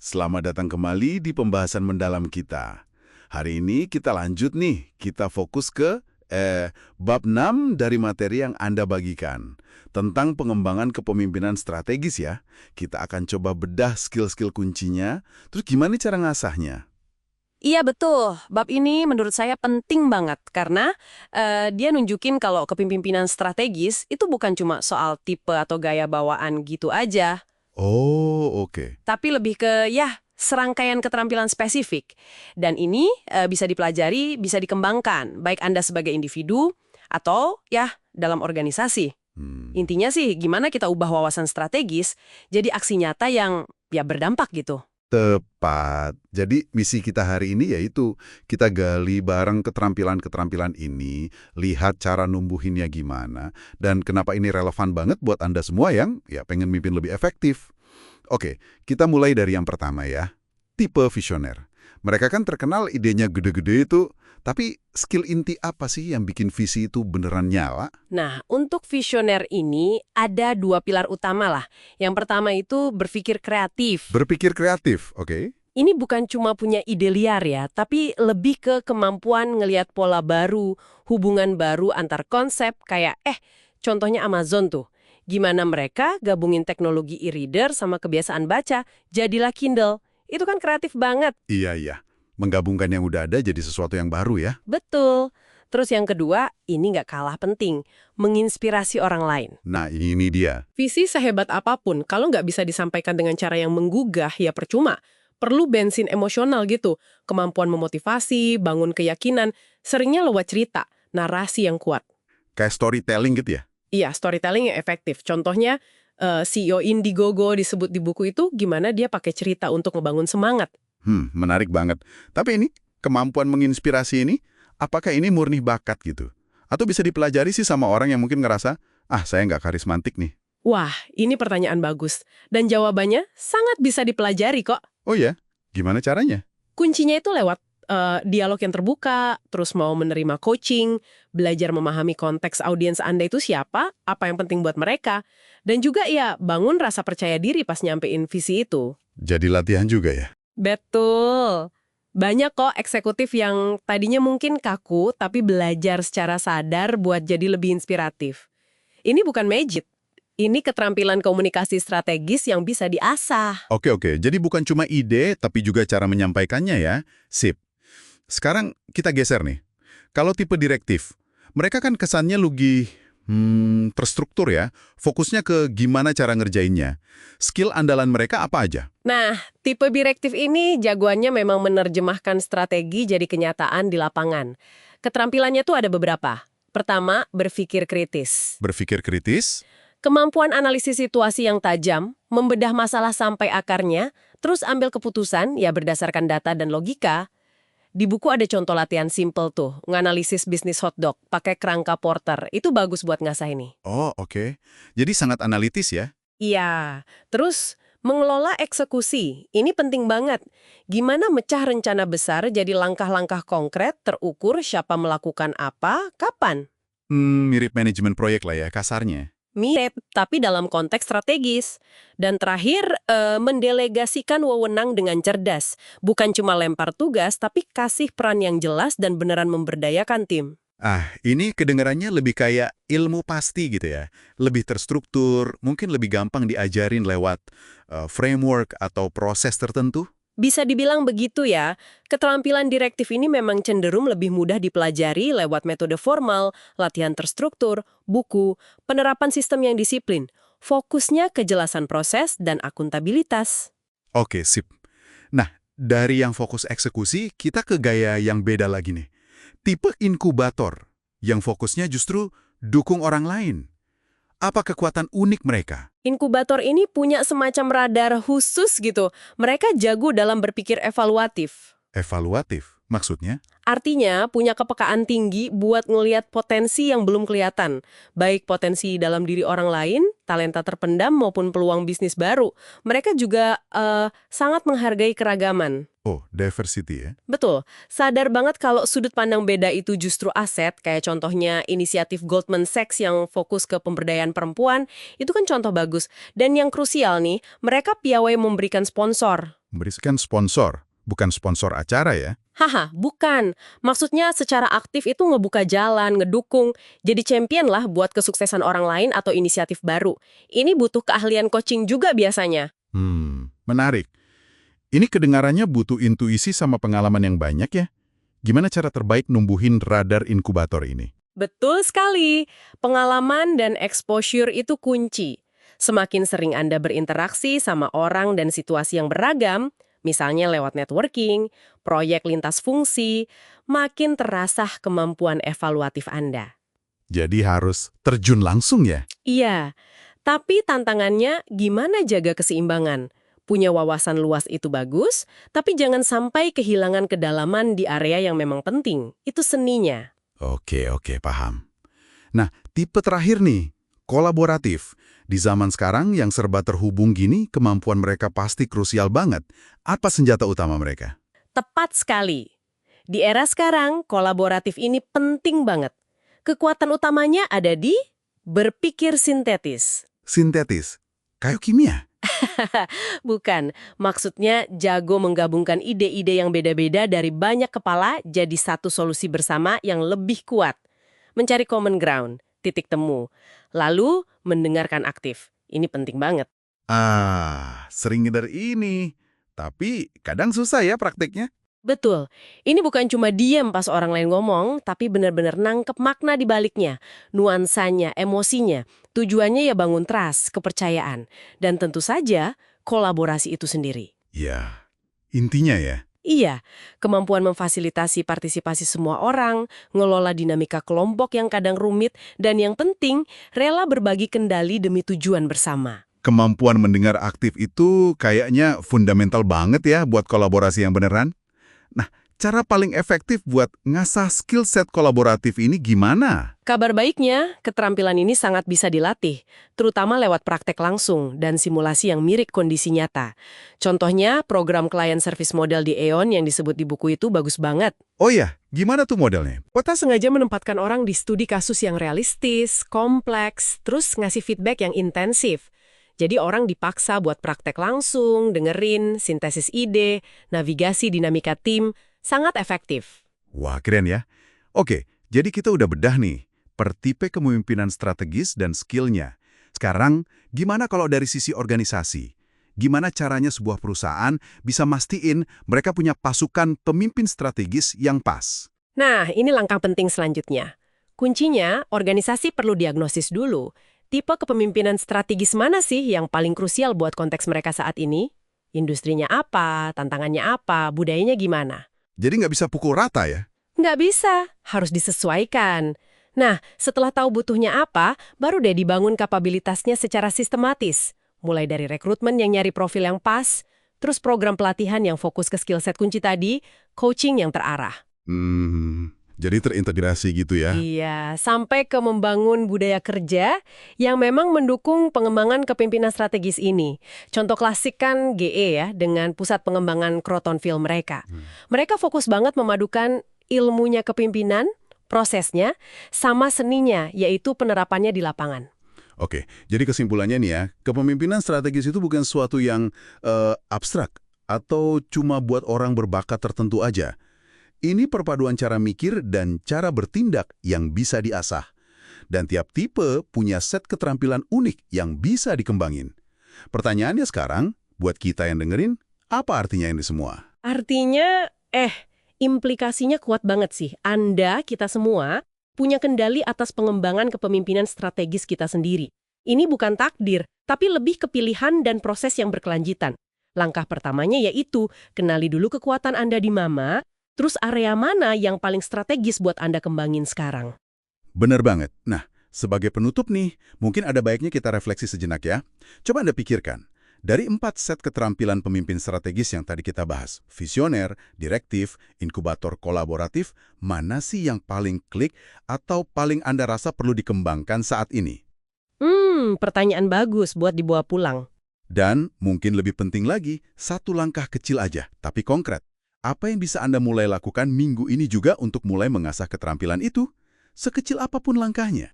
Selamat datang kembali di pembahasan mendalam kita. Hari ini kita lanjut nih, kita fokus ke bab 6 dari materi yang Anda bagikan. Tentang pengembangan kepemimpinan strategis ya. Kita akan coba bedah skill-skill kuncinya, terus gimana cara ngasahnya. Iya betul, bab ini menurut saya penting banget karena dia nunjukin kalau kepemimpinan strategis itu bukan cuma soal tipe atau gaya bawaan gitu aja, Oh, oke. tapi lebih ke serangkaian keterampilan spesifik. Dan ini bisa dipelajari, bisa dikembangkan, baik Anda sebagai individu atau dalam organisasi. Intinya sih gimana kita ubah wawasan strategis jadi aksi nyata yang berdampak gitu. Tepat. Jadi misi kita hari ini yaitu kita gali bareng keterampilan-keterampilan ini, lihat cara numbuhinnya gimana, dan kenapa ini relevan banget buat Anda semua yang pengen mimpin lebih efektif. Oke, kita mulai dari yang pertama ya. Tipe visioner. Mereka kan terkenal idenya gede-gede itu, tapi skill inti apa sih yang bikin visi itu beneran nyala? Nah, untuk visioner ini ada dua pilar utama lah. Yang pertama itu berpikir kreatif. Berpikir kreatif, oke? Ini bukan cuma punya ide liar ya, tapi lebih ke kemampuan ngelihat pola baru, hubungan baru antar konsep kayak contohnya Amazon tuh. Gimana mereka gabungin teknologi e-reader sama kebiasaan baca, jadilah Kindle. Itu kan kreatif banget. Iya. Menggabungkan yang udah ada jadi sesuatu yang baru ya. Betul. Terus yang kedua, ini nggak kalah penting, menginspirasi orang lain. Nah, ini dia. Visi sehebat apapun, kalau nggak bisa disampaikan dengan cara yang menggugah, ya percuma. Perlu bensin emosional gitu, kemampuan memotivasi, bangun keyakinan, seringnya lewat cerita, narasi yang kuat. Kayak storytelling gitu ya? Iya, storytelling yang efektif. Contohnya, CEO Indiegogo disebut di buku itu gimana dia pakai cerita untuk ngebangun semangat. Menarik banget. Tapi ini, kemampuan menginspirasi ini, apakah ini murni bakat gitu? Atau bisa dipelajari sih sama orang yang mungkin ngerasa, saya nggak karismatik nih. Wah, ini pertanyaan bagus. Dan jawabannya sangat bisa dipelajari kok. Oh ya? Gimana caranya? Kuncinya itu lewat dialog yang terbuka, terus mau menerima coaching, belajar memahami konteks audiens Anda itu siapa, apa yang penting buat mereka, dan juga bangun rasa percaya diri pas nyampein visi itu. Jadi latihan juga ya? Betul. Banyak kok eksekutif yang tadinya mungkin kaku, tapi belajar secara sadar buat jadi lebih inspiratif. Ini bukan magic. Ini keterampilan komunikasi strategis yang bisa diasah. Oke. Jadi bukan cuma ide, tapi juga cara menyampaikannya ya? Sip. Sekarang kita geser nih. Kalau tipe direktif, mereka kan kesannya lebih terstruktur ya. Fokusnya ke gimana cara ngerjainnya. Skill andalan mereka apa aja? Nah, tipe direktif ini jagoannya memang menerjemahkan strategi jadi kenyataan di lapangan. Keterampilannya tuh ada beberapa. Pertama, berpikir kritis. Berpikir kritis? Kemampuan analisis situasi yang tajam, membedah masalah sampai akarnya, terus ambil keputusan berdasarkan data dan logika. Di buku ada contoh latihan simple tuh, nganalisis bisnis hotdog, pakai kerangka Porter. Itu bagus buat ngasah ini. Oh, oke. Jadi sangat analitis ya? Iya, terus mengelola eksekusi. Ini penting banget. Gimana mecah rencana besar jadi langkah-langkah konkret, terukur siapa melakukan apa, kapan? Mirip manajemen proyek lah ya, kasarnya. Mirip, tapi dalam konteks strategis. Dan terakhir, mendelegasikan wewenang dengan cerdas. Bukan cuma lempar tugas, tapi kasih peran yang jelas dan beneran memberdayakan tim. Ini kedengarannya lebih kayak ilmu pasti gitu ya. Lebih terstruktur, mungkin lebih gampang diajarin lewat framework atau proses tertentu. Bisa dibilang begitu ya, keterampilan direktif ini memang cenderung lebih mudah dipelajari lewat metode formal, latihan terstruktur, buku, penerapan sistem yang disiplin. Fokusnya kejelasan proses dan akuntabilitas. Oke, sip. Nah, dari yang fokus eksekusi, kita ke gaya yang beda lagi nih. Tipe inkubator, yang fokusnya justru dukung orang lain. Apa kekuatan unik mereka? Inkubator ini punya semacam radar khusus gitu. Mereka jago dalam berpikir evaluatif. Evaluatif, maksudnya? Artinya, punya kepekaan tinggi buat ngelihat potensi yang belum kelihatan. Baik potensi dalam diri orang lain, talenta terpendam, maupun peluang bisnis baru. Mereka juga sangat menghargai keragaman. Oh, diversity ya? Betul. Sadar banget kalau sudut pandang beda itu justru aset, kayak contohnya inisiatif Goldman Sachs yang fokus ke pemberdayaan perempuan, itu kan contoh bagus. Dan yang krusial nih, mereka piawai memberikan sponsor. Memberikan sponsor, bukan sponsor acara ya? Haha, bukan. Maksudnya secara aktif itu ngebuka jalan, ngedukung, jadi champion lah buat kesuksesan orang lain atau inisiatif baru. Ini butuh keahlian coaching juga biasanya. Menarik. Ini kedengarannya butuh intuisi sama pengalaman yang banyak ya? Gimana cara terbaik numbuhin radar inkubator ini? Betul sekali. Pengalaman dan exposure itu kunci. Semakin sering Anda berinteraksi sama orang dan situasi yang beragam, misalnya lewat networking, proyek lintas fungsi, makin terasa kemampuan evaluatif Anda. Jadi harus terjun langsung ya? Iya, tapi tantangannya gimana jaga keseimbangan? Punya wawasan luas itu bagus, tapi jangan sampai kehilangan kedalaman di area yang memang penting. Itu seninya. Oke, paham. Nah, tipe terakhir nih, kolaboratif. Di zaman sekarang yang serba terhubung gini, kemampuan mereka pasti krusial banget. Apa senjata utama mereka? Tepat sekali. Di era sekarang, kolaboratif ini penting banget. Kekuatan utamanya ada di berpikir sintetis. Sintetis, kayak kimia. Bukan, maksudnya jago menggabungkan ide-ide yang beda-beda dari banyak kepala jadi satu solusi bersama yang lebih kuat. Mencari common ground, titik temu. Lalu, mendengarkan aktif. Ini penting banget. Sering dari ini. Tapi kadang susah ya prakteknya. Betul. Ini bukan cuma diem pas orang lain ngomong, tapi benar-benar nangkep makna di baliknya, nuansanya, emosinya. Tujuannya ya bangun trust, kepercayaan. Dan tentu saja, kolaborasi itu sendiri. Ya, intinya ya. Iya, kemampuan memfasilitasi partisipasi semua orang, ngelola dinamika kelompok yang kadang rumit, dan yang penting, rela berbagi kendali demi tujuan bersama. Kemampuan mendengar aktif itu kayaknya fundamental banget ya buat kolaborasi yang beneran. Nah, cara paling efektif buat ngasah skill set kolaboratif ini gimana? Kabar baiknya, keterampilan ini sangat bisa dilatih, terutama lewat praktek langsung dan simulasi yang mirip kondisi nyata. Contohnya, program client service model di Aeon yang disebut di buku itu bagus banget. Oh iya, gimana tuh modelnya? Kita sengaja menempatkan orang di studi kasus yang realistis, kompleks, terus ngasih feedback yang intensif. Jadi orang dipaksa buat praktek langsung, dengerin, sintesis ide, navigasi dinamika tim, sangat efektif. Wah, keren ya. Oke, jadi kita udah bedah nih, per tipe kepemimpinan strategis dan skillnya. Sekarang, gimana kalau dari sisi organisasi? Gimana caranya sebuah perusahaan bisa mastiin mereka punya pasukan pemimpin strategis yang pas? Nah, ini langkah penting selanjutnya. Kuncinya, organisasi perlu diagnosis dulu. Tipe kepemimpinan strategis mana sih yang paling krusial buat konteks mereka saat ini? Industrinya apa, tantangannya apa, budayanya gimana? Jadi nggak bisa pukul rata ya? Nggak bisa, harus disesuaikan. Nah, setelah tahu butuhnya apa, baru deh dibangun kapabilitasnya secara sistematis. Mulai dari rekrutmen yang nyari profil yang pas, terus program pelatihan yang fokus ke skill set kunci tadi, coaching yang terarah. Jadi terintegrasi gitu ya? Iya, sampai ke membangun budaya kerja yang memang mendukung pengembangan kepemimpinan strategis ini. Contoh klasik kan GE ya, dengan pusat pengembangan Crotonville mereka. Mereka fokus banget memadukan ilmunya kepemimpinan, prosesnya, sama seninya, yaitu penerapannya di lapangan. Oke, jadi kesimpulannya nih ya, kepemimpinan strategis itu bukan sesuatu yang abstrak atau cuma buat orang berbakat tertentu aja. Ini perpaduan cara mikir dan cara bertindak yang bisa diasah. Dan tiap tipe punya set keterampilan unik yang bisa dikembangin. Pertanyaannya sekarang, buat kita yang dengerin, apa artinya ini semua? Artinya, implikasinya kuat banget sih. Anda, kita semua, punya kendali atas pengembangan kepemimpinan strategis kita sendiri. Ini bukan takdir, tapi lebih kepilihan dan proses yang berkelanjutan. Langkah pertamanya yaitu, kenali dulu kekuatan Anda di mana, terus area mana yang paling strategis buat Anda kembangin sekarang? Bener banget. Nah, sebagai penutup nih, mungkin ada baiknya kita refleksi sejenak ya. Coba Anda pikirkan, dari 4 set keterampilan pemimpin strategis yang tadi kita bahas, visioner, direktif, inkubator kolaboratif, mana sih yang paling klik atau paling Anda rasa perlu dikembangkan saat ini? Pertanyaan bagus buat dibawa pulang. Dan mungkin lebih penting lagi, satu langkah kecil aja, tapi konkret. Apa yang bisa Anda mulai lakukan minggu ini juga untuk mulai mengasah keterampilan itu? Sekecil apapun langkahnya.